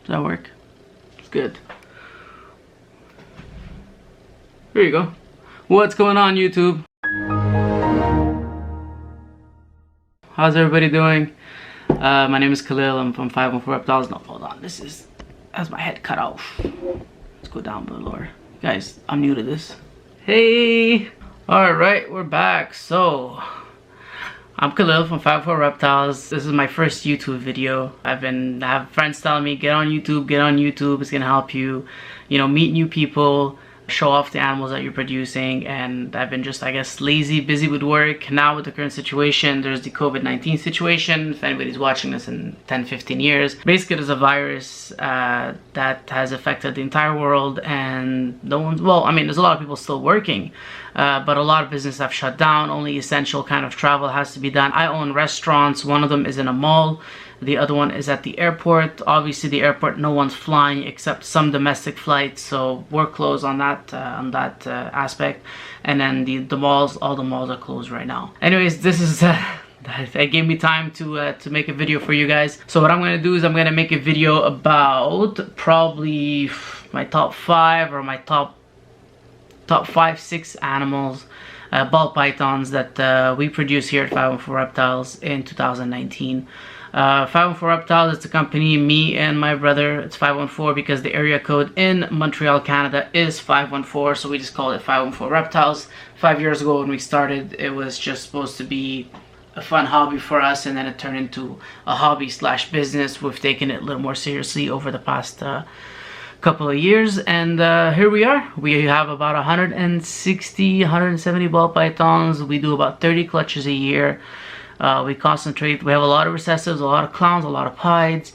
Does that work? It's good. Here you go. What's going on, YouTube? How's everybody doing? My name is Khalil. I'm from 514 Reptiles. No, hold on. That's my head cut off. Let's go down below. Guys, I'm new to this. Hey! Alright, we're back. So, I'm Khalil from 514 Reptiles. This is my first YouTube video. I have friends telling me, get on YouTube, get on YouTube. It's gonna help you, meet new people, show off the animals that you're producing. And I've been just, I guess, lazy, busy with work. Now with the current situation, there's the COVID-19 situation. If anybody's watching this in 10-15 years, basically there's a virus that has affected the entire world, and no one's, well, I mean, there's a lot of people still working, but a lot of businesses have shut down. Only essential kind of travel has to be done. I own restaurants. One of them is in a mall. The other one is at the airport. Obviously, the airport, no one's flying except some domestic flights, so we're closed on that aspect. And then the malls, all the malls are closed right now. Anyways, this is that gave me time to make a video for you guys. So what I'm gonna do is I'm gonna make a video about probably my top 5 or my top 5-6 animals, ball pythons that we produce here at 514 Reptiles in 2019. 514 Reptiles, it's a company, me and my brother. It's 514 because the area code in Montreal, Canada is 514, so we just call it 514 Reptiles. 5 years ago when we started, it was just supposed to be a fun hobby for us, and then it turned into a hobby slash business. We've taken it a little more seriously over the past couple of years, and here we are. We have about 170 ball pythons. We do about 30 clutches a year. We concentrate. We have a lot of recessives, a lot of clowns, a lot of pieds,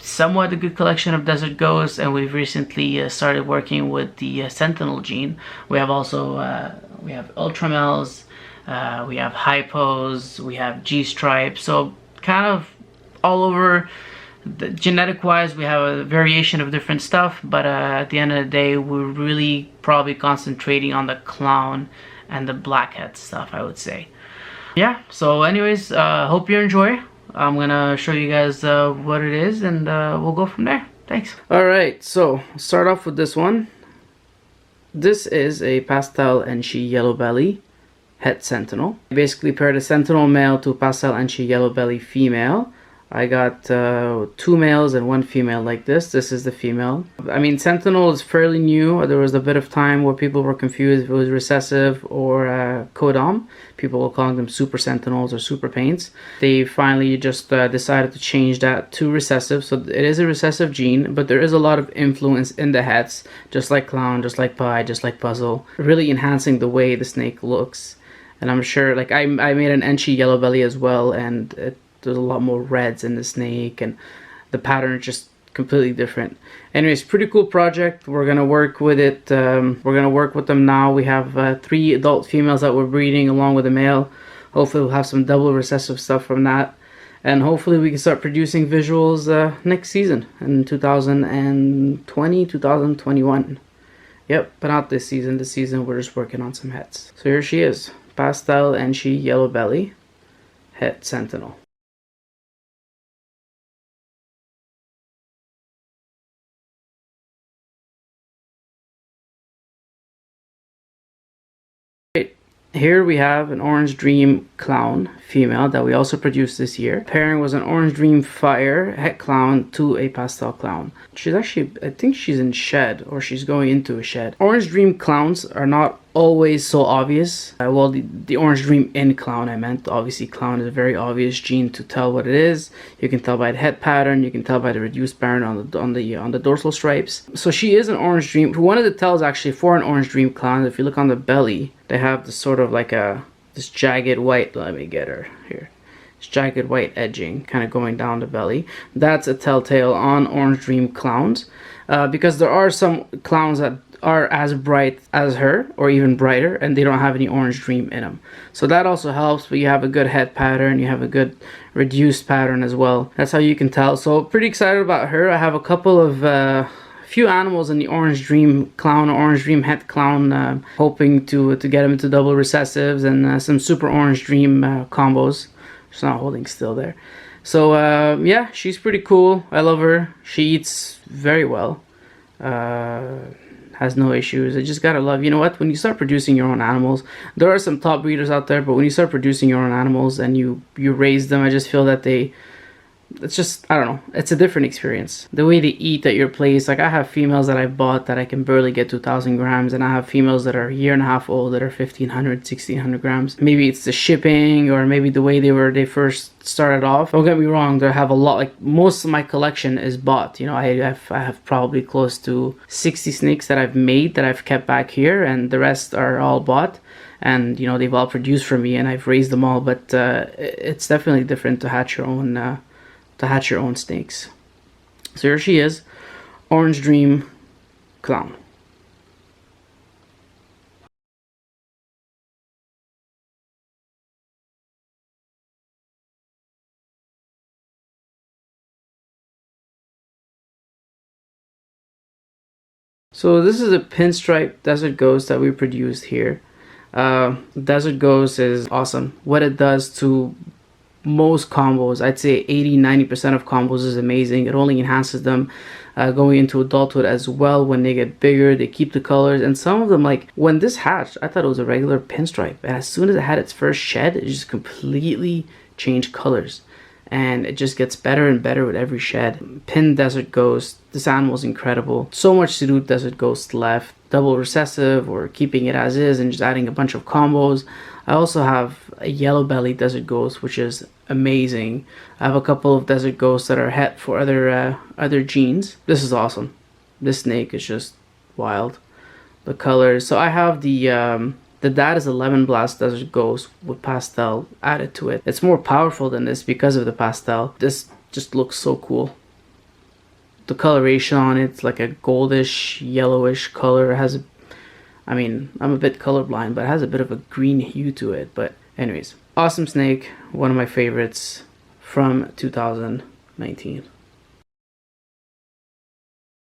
somewhat a good collection of desert ghosts, and we've recently started working with the Sentinel gene. We have also we have ultramels, we have hypos, we have G-stripes, so kind of all over. Genetic wise, we have a variation of different stuff, but at the end of the day, we're really probably concentrating on the clown and the blackhead stuff, I would say. Yeah, so anyways, hope you enjoy. I'm gonna show you guys what it is, and we'll go from there. Thanks. Alright, so start off with this one. This is a Pastel Enchi Yellowbelly het Sentinel. I basically paired a Sentinel male to Pastel Enchi Yellowbelly female. I got 2 males and 1 female like this. This is the female. I mean, Sentinel is fairly new. There was a bit of time where people were confused if it was recessive or codom. People were calling them super Sentinels or super paints. They finally just decided to change that to recessive. So it is a recessive gene, but there is a lot of influence in the hets, just like clown, just like pie, just like puzzle, really enhancing the way the snake looks. And I'm sure, like I made an Enchi Yellowbelly as well, and there's a lot more reds in the snake, and the pattern is just completely different. Anyways, pretty cool project. We're gonna work with it. We're gonna work with them now. We have 3 adult females that we're breeding along with a male. Hopefully we'll have some double recessive stuff from that, and hopefully we can start producing visuals next season in 2020, 2021. Yep, but not this season. This season we're just working on some hets. So here she is, Pastel Enchi Yellowbelly het Sentinel. Here we have an Orange Dream Clown female that we also produced this year. Pairing was an Orange Dream Fire Het Clown to a Pastel Clown. She's actually, I think she's in shed, or she's going into a shed. Orange Dream Clowns are not always so obvious. Well, the Orange Dream in Clown, I meant. Obviously, Clown is a very obvious gene to tell what it is. You can tell by the head pattern. You can tell by the reduced pattern on the dorsal stripes. So she is an Orange Dream. One of the tells actually for an Orange Dream Clown, if you look on the belly, they have this sort of like this jagged white. Let me get her here. This jagged white edging kind of going down the belly. That's a telltale on Orange Dream Clowns, because there are some clowns that are as bright as her or even brighter, and they don't have any Orange Dream in them. So that also helps, but you have a good head pattern, you have a good reduced pattern as well. That's how you can tell. So pretty excited about her. I have a couple of few animals in the Orange Dream Clown, Orange Dream Het Clown, hoping to get them into double recessives and some Super Orange Dream combos. She's not holding still there. So yeah, she's pretty cool. I love her. She eats very well. Has no issues. I just gotta love, you know what, when you start producing your own animals, there are some top breeders out there, but when you start producing your own animals and you raise them, I just feel that it's just, I don't know, it's a different experience. The way they eat at your place, like I have females that I've bought that I can barely get 2,000 grams, and I have females that are a year and a half old that are 1,500, 1,600 grams. Maybe it's the shipping, or maybe the way they first started off. Don't get me wrong, they have a lot, like most of my collection is bought. You know, I have probably close to 60 snakes that I've made that I've kept back here, and the rest are all bought. And you know, they've all produced for me and I've raised them all, but it's definitely different to hatch your own snakes. So here she is, Orange Dream Clown. So this is a Pinstripe Desert Ghost that we produced here. Desert Ghost is awesome. What it does to most combos, I'd say 80-90% of combos, is amazing. It only enhances them going into adulthood as well. When they get bigger, they keep the colors, and some of them, like when this hatched, I thought it was a regular Pinstripe, and as soon as it had its first shed, it just completely changed colors, and it just gets better and better with every shed. Pin Desert Ghost, this animal is incredible. So much to do with Desert Ghost left. Double recessive, or keeping it as is and just adding a bunch of combos. I also have a Yellowbellied Desert Ghost, which is amazing. I have a couple of Desert Ghosts that are het for other genes. This is awesome. This snake is just wild. The colors. So I have the dad is a LemonBlast Desert Ghost with Pastel added to it. It's more powerful than this because of the Pastel. This just looks so cool. The coloration on it's like a goldish, yellowish color. It has a, I mean, I'm a bit colorblind, but it has a bit of a green hue to it. But anyways, awesome snake, one of my favorites from 2019.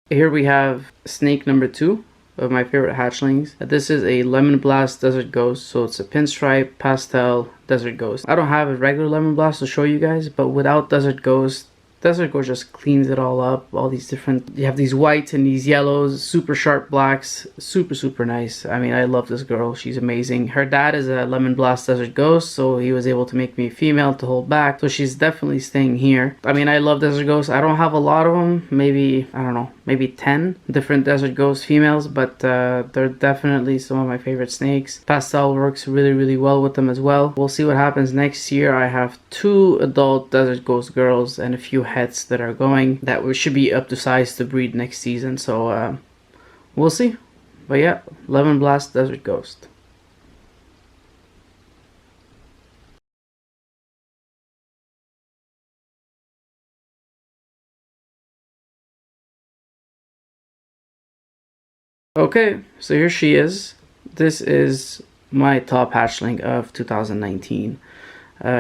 Here we have snake number 2 of my favorite hatchlings. This is a LemonBlast Desert Ghost, so it's a Pinstripe Pastel Desert Ghost. I don't have a regular LemonBlast to show you guys, but without Desert Ghost just cleans it all up. All these different, you have these whites and these yellows, super sharp blacks, super nice. I mean, I love this girl, she's amazing. Her dad is a LemonBlast Desert Ghost, so he was able to make me a female to hold back, so she's definitely staying here. I mean, I love Desert Ghosts. I don't have a lot of them, maybe, I don't know, maybe 10 different Desert Ghost females, but they're definitely some of my favorite snakes. Pastel works really well with them as well. We'll see what happens next year. I have 2 adult Desert Ghost girls and a few heads that are going that we should be up to size to breed next season, so we'll see. But yeah, LemonBlast Desert Ghost. Okay, so here she is. This is my top hatchling of 2019.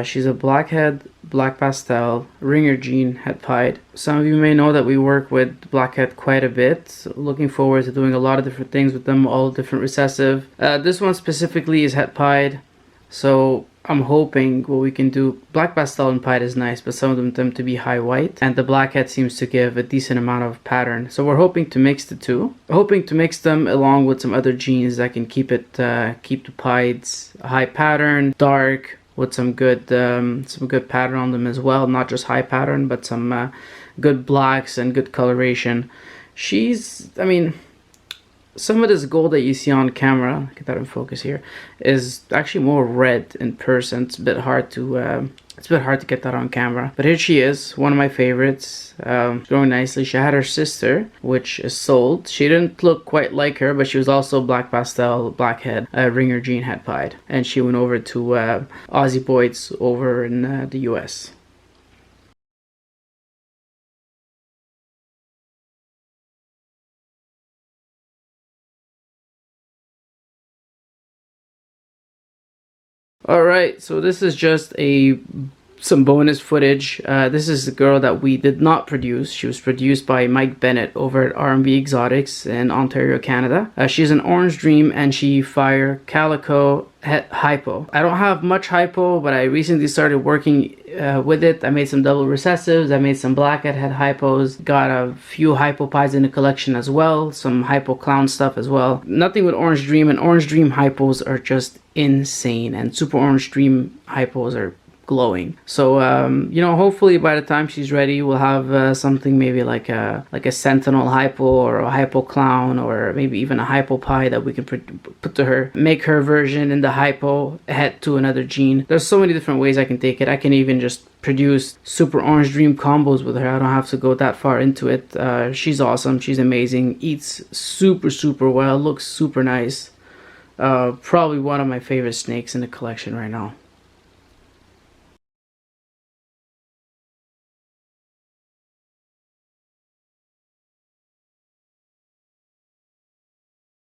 She's a blackhead, black pastel, ringer gene, het pied. Some of you may know that we work with blackhead quite a bit. So looking forward to doing a lot of different things with them, all different recessive. This one specifically is het pied, so I'm hoping what we can do. Black pastel and pied is nice, but some of them tend to be high white, and the blackhead seems to give a decent amount of pattern. So we're hoping to mix the two. Hoping to mix them along with some other genes that can keep it, keep the pieds high pattern, dark, with some good pattern on them as well. Not just high pattern, but some good blacks and good coloration. She's, I mean, some of this gold that you see on camera, get that in focus here, is actually more red in person. It's a bit hard to get that on camera. But here she is, one of my favorites, growing nicely. She had her sister, which is sold. She didn't look quite like her, but she was also black pastel, blackhead, ringer gene, het pied. And she went over to Aussie Boyd's over in the US. Alright, so this is just some bonus footage. This is the girl that we did not produce. She was produced by Mike Bennett over at R&B Exotics in Ontario, Canada. She's an Orange Dream, and she fire Calico Hypo. I don't have much Hypo, but I recently started working with it. I made some double recessives. I made some blackhead head hypos. Got a few hypo pies in the collection as well. Some hypo clown stuff as well. Nothing with Orange Dream, and Orange Dream hypos are just insane, and Super Orange Dream hypos are glowing. So you know, hopefully by the time she's ready, we'll have something maybe like a Sentinel hypo or a hypo clown, or maybe even a hypo pie that we can put to her, make her version in the hypo head to another gene. There's so many different ways I can take it. I can even just produce Super Orange Dream combos with her. I don't have to go that far into it. She's awesome. She's amazing. Eats super well. Looks super nice. Probably one of my favorite snakes in the collection right now.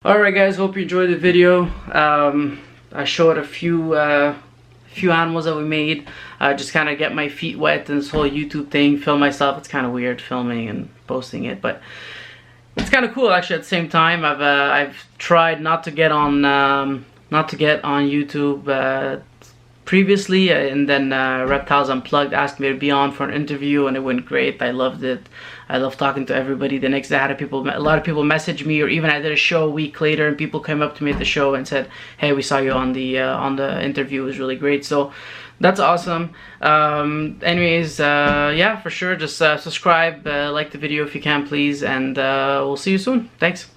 Alright guys, hope you enjoyed the video. I showed a few animals that we made. Just kind of get my feet wet in this whole YouTube thing. Film myself. It's kind of weird filming and posting it, but it's kind of cool actually at the same time. I've tried not to get on YouTube previously, and then Reptiles Unplugged asked me to be on for an interview, and it went great. I loved it. I love talking to everybody. The next day, a lot of people messaged me, or even I did a show a week later, and people came up to me at the show and said, "Hey, we saw you on the interview. It was really great." So that's awesome. Anyways, yeah, for sure. Just subscribe, like the video if you can, please, and we'll see you soon. Thanks.